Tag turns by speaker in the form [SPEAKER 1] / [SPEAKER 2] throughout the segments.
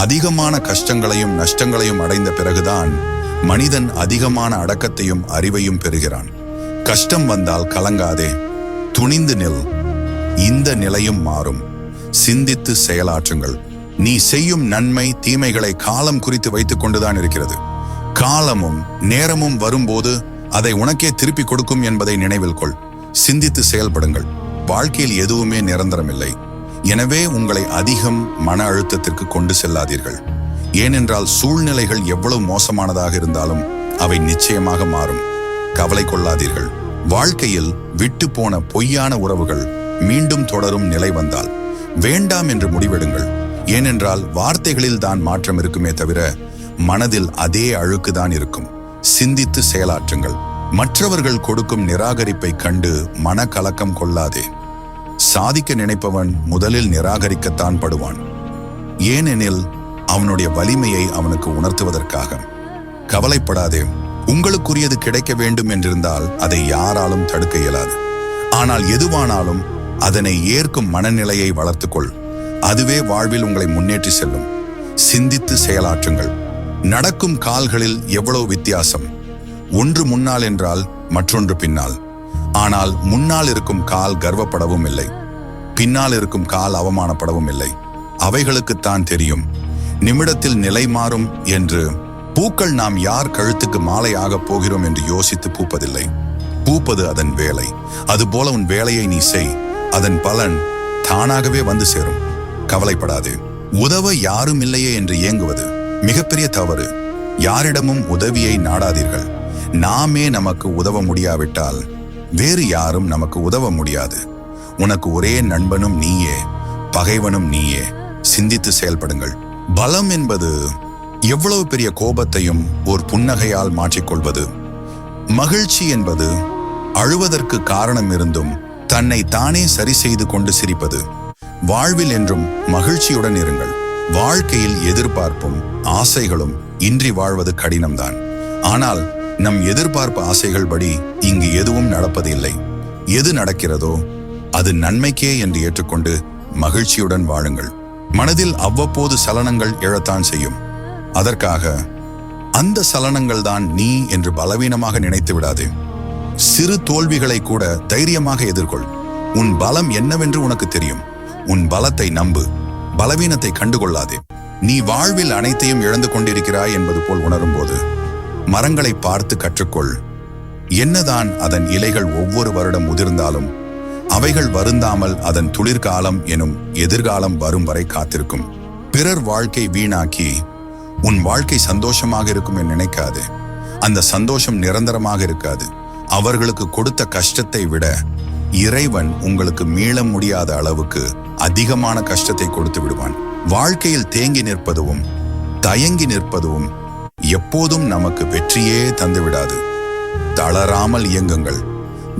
[SPEAKER 1] அதிகமான கஷ்டங்களையும் நஷ்டங்களையும் அடைந்த பிறகுதான் மனிதன் அதிகமான அடக்கத்தையும் அறிவையும் பெறுகிறான். கஷ்டம் வந்தால் கலங்காதே, துணிந்து நில். இந்த நிலையும் மாறும். சிந்தித்து செயலாற்றுங்கள். நீ செய்யும் நன்மை தீமைகளை காலம் குறித்து வைத்துக் கொண்டுதான் இருக்கிறது. காலமும் நேரமும் வரும்போது அதை உனக்கே திருப்பி கொடுக்கும் என்பதை நினைவில் கொள். சிந்தித்து செயல்படுங்கள். வாழ்க்கையில் எதுவுமே நிரந்தரமில்லை. எனவே உங்களை அதிகம் மன அழுத்தத்திற்கு கொண்டு செல்லாதீர்கள். ஏனென்றால் சூழ்நிலைகள் எவ்வளவு மோசமானதாக இருந்தாலும் அவை நிச்சயமாக மாறும். கவலை கொள்ளாதீர்கள். வாழ்க்கையில் விட்டு போன பொய்யான உறவுகள் மீண்டும் தொடரும் நிலை வந்தால் வேண்டாம் என்று முடிவெடுங்கள். ஏனென்றால் வார்த்தைகளில் தான் மாற்றம் இருக்குமே தவிர மனதில் அதே அழுக்குதான் இருக்கும். சிந்தித்து செயலாற்றுங்கள். மற்றவர்கள் கொடுக்கும் நிராகரிப்பை கண்டு மனக்கலக்கம் கொள்ளாதே. சாதிக்க நினைப்பவன் முதலில் நிராகரிக்கத்தான் படுவான். ஏனெனில் அவனுடைய வலிமையை அவனுக்கு உணர்த்துவதற்காக. கவலைப்படாதே. உங்களுக்குரியது கிடைக்க வேண்டும் என்றிருந்தால் அதை யாராலும் தடுக்க இயலாது. ஆனால் எதுவானாலும் அதனை ஏற்கும் மனநிலையை வளர்த்துக்கொள். அதுவே வாழ்வில் உங்களை முன்னேற்றி செல்லும். சிந்தித்து செயலாற்றுங்கள். நடக்கும் கால்களில் எவ்வளவு வித்தியாசம். ஒன்று முன்னால் என்றால் மற்றொன்று பின்னால். ஆனால் முன்னால் இருக்கும் கால் கர்வப்படவும் இல்லை, பின்னால் இருக்கும் கால் அவமானப்படவும் இல்லை. அவைகளுக்குத்தான் தெரியும் நிமிடத்தில் நிலை மாறும் என்று. பூக்கள் நாம் யார் கழுத்துக்கு மாலை ஆகப் போகிறோம் என்று யோசித்து பூப்பதில்லை. பூப்பது அதன் வேலை. அதுபோல உன் வேலையை நீ செய். அதன் பலன் தானாகவே வந்து சேரும். கவலைப்படாதே. உதவ யாரும் இல்லையே என்று ஏங்குவது மிகப்பெரிய தவறு. யாரிடமும் உதவியை நாடாதீர்கள். நாமே நமக்கு உதவ முடியாவிட்டால் வேறு யாரும் நமக்கு உதவ முடியாது. உனக்கு ஒரே நண்பனும் நீயே, பகைவனும் நீயே. சிந்தித்து செயல்படுங்கள். பலம் என்பது எவ்வளவு பெரிய கோபத்தையும் ஒரு புன்னகையால் மாற்றிக்கொள்வது. மகிழ்ச்சி என்பது அழுவதற்கு காரணம் இருந்தும் தன்னை தானே சரி செய்து கொண்டு சிரிப்பது. வாழ்வில் என்றும் மகிழ்ச்சியுடன் இருங்கள். வாழ்க்கையில் எதிர்பார்ப்பும் ஆசைகளும் இன்றி வாழ்வது கடினம்தான். ஆனால் நம் எதிர்பார்ப்பு ஆசைகள் படி இங்கு எதுவும் நடப்பது இல்லை. எது நடக்கிறதோ அது நன்மைக்கே என்று ஏற்றுக்கொண்டு மகிழ்ச்சியுடன் வாழுங்கள். மனதில் அவ்வப்போது சலனங்கள் எழத்தான் செய்யும். அதற்காக அந்த சலனங்கள் தான் நீ என்று பலவீனமாக நினைத்து விடாதே. சிறு தோல்விகளை கூட தைரியமாக எதிர்கொள். உன் பலம் என்னவென்று உனக்கு தெரியும். உன் பலத்தை நம்பு. பலவீனத்தை கண்டுகொள்ளாதே. நீ வாழ்வில் அனைத்தையும் இழந்து கொண்டிருக்கிறாய் என்பது போல் உணரும்போது மரங்களை பார்த்து கற்றுக்கொள். என்னதான் அதன் இலைகள் ஒவ்வொரு வருடம் உதிர்ந்தாலும் அவைகள் வருந்தாமல் அதன் துளிர்காலம் எனும் எதிர்காலம் வரும் வரை காத்திருக்கும். பிறர் வாழ்க்கை வீணாக்கி உன் வாழ்க்கை சந்தோஷமாக இருக்கும் என்று நினைக்காது. அந்த சந்தோஷம் நிரந்தரமாக இருக்காது. அவர்களுக்கு கொடுத்த கஷ்டத்தை விட இறைவன் உங்களுக்கு மீள முடியாத அளவுக்கு அதிகமான கஷ்டத்தை கொடுத்து விடுவான். வாழ்க்கையில் தேங்கி நிற்பதும் தயங்கி நிற்பதும் எப்போதும் நமக்கு வெற்றியே தந்துவிடாது. தளராமல் இயங்குங்கள்.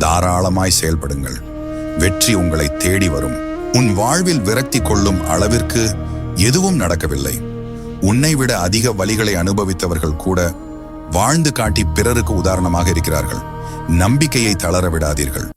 [SPEAKER 1] தாராளமாய் செயல்படுங்கள். வெற்றி உங்களை தேடி வரும். உன் வாழ்வில் விரக்தி கொள்ளும் அளவிற்கு எதுவும் நடக்கவில்லை. உன்னை விட அதிக வலிகளை அனுபவித்தவர்கள் கூட வாழ்ந்து காட்டி பிறருக்கு உதாரணமாக இருக்கிறார்கள். நம்பிக்கையை தளர விடாதீர்கள்.